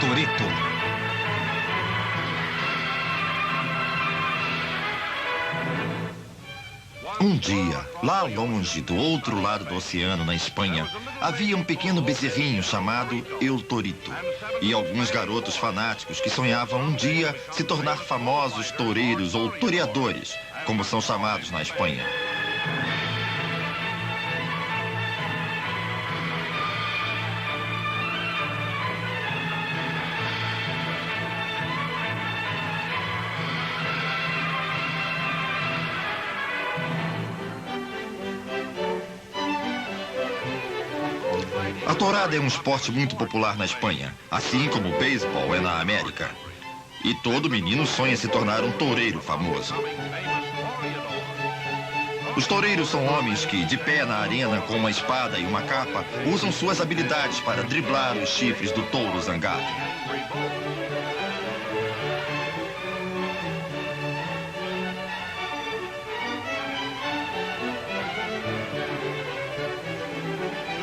Torito. Um dia, lá longe, do outro lado do oceano, na Espanha, havia um pequeno bezerrinho chamado El Torito. E alguns garotos fanáticos que sonhavam um dia se tornar famosos toureiros ou toreadores, como são chamados na Espanha. A tourada é um esporte muito popular na Espanha, assim como o beisebol é na América. E todo menino sonha se tornar um toureiro famoso. Os toureiros são homens que, de pé na arena com uma espada e uma capa, usam suas habilidades para driblar os chifres do touro zangado.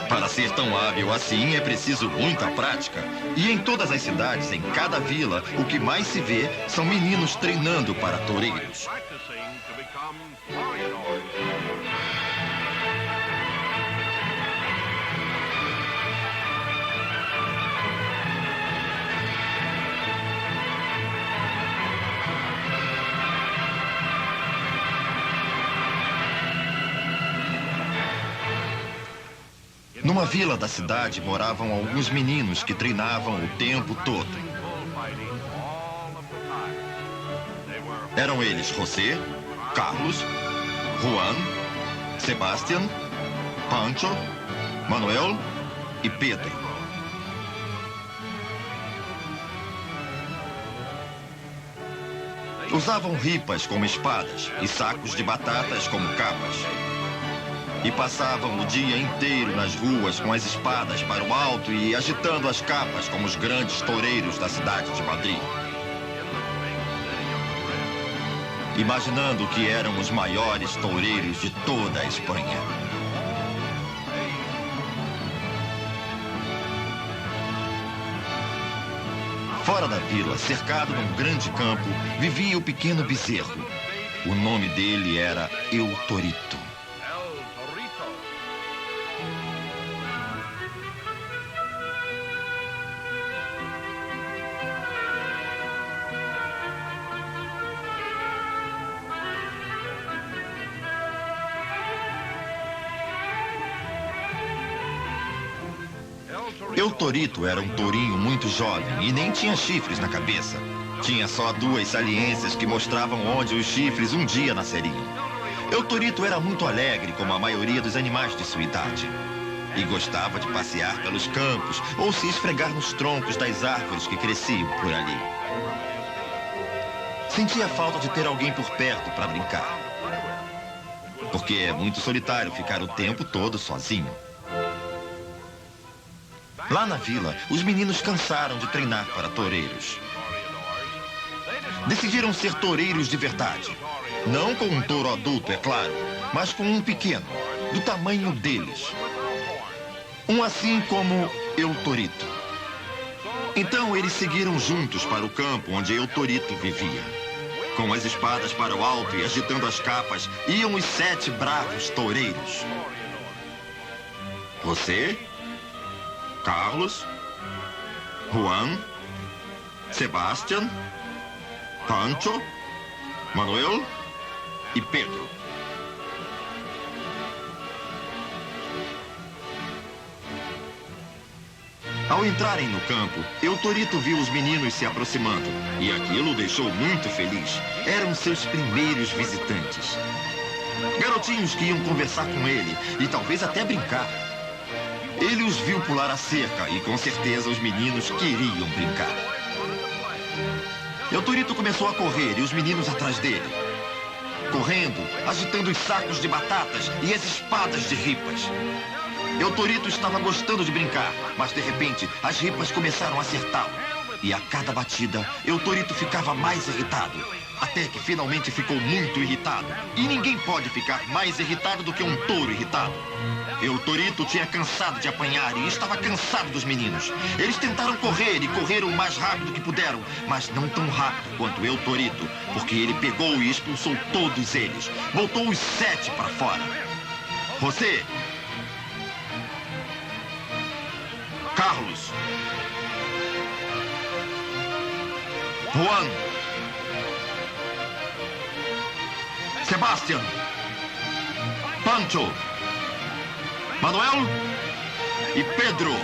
Para ser tão hábil assim, é preciso muita prática. E em todas as cidades, em cada vila, o que mais se vê são meninos treinando para toureiros. Numa vila da cidade moravam alguns meninos que treinavam o tempo todo. Eram eles José, Carlos, Juan, Sebastián, Pancho, Manuel e Pedro. Usavam ripas como espadas e sacos de batatas como capas. E passavam o dia inteiro nas ruas com as espadas para o alto e agitando as capas como os grandes toureiros da cidade de Madrid. Imaginando que eram os maiores toureiros de toda a Espanha. Fora da vila, cercado num grande campo, vivia o pequeno bezerro. O nome dele era El Torito. El Torito era um tourinho muito jovem e nem tinha chifres na cabeça. Tinha só duas saliências que mostravam onde os chifres um dia nasceriam. El Torito era muito alegre, como a maioria dos animais de sua idade. E gostava de passear pelos campos ou se esfregar nos troncos das árvores que cresciam por ali. Sentia falta de ter alguém por perto para brincar. Porque é muito solitário ficar o tempo todo sozinho. Lá na vila, os meninos cansaram de treinar para toureiros. Decidiram ser toureiros de verdade. Não com um touro adulto, é claro, mas com um pequeno, do tamanho deles. Um assim como El Torito. Então eles seguiram juntos para o campo onde El Torito vivia. Com as espadas para o alto e agitando as capas, iam os 7 bravos toureiros. Você, Carlos, Juan, Sebastián, Pancho, Manuel e Pedro. Ao entrarem no campo, El Torito viu os meninos se aproximando e aquilo o deixou muito feliz. Eram seus primeiros visitantes. Garotinhos que iam conversar com ele e talvez até brincar. Ele os viu pular a cerca e com certeza os meninos queriam brincar. El Torito começou a correr e os meninos atrás dele. Correndo, agitando os sacos de batatas e as espadas de ripas. El Torito estava gostando de brincar, mas de repente as ripas começaram a acertá-lo. E a cada batida, El Torito ficava mais irritado. Até que finalmente ficou muito irritado. E ninguém pode ficar mais irritado do que um touro irritado. Eu Torito tinha cansado de apanhar e estava cansado dos meninos. Eles tentaram correr e correram o mais rápido que puderam, mas não tão rápido quanto eu Torito, porque ele pegou e expulsou todos eles. Voltou os 7 para fora. Você, Carlos, Juan, Sebastian, Pancho, Manuel e Pedro.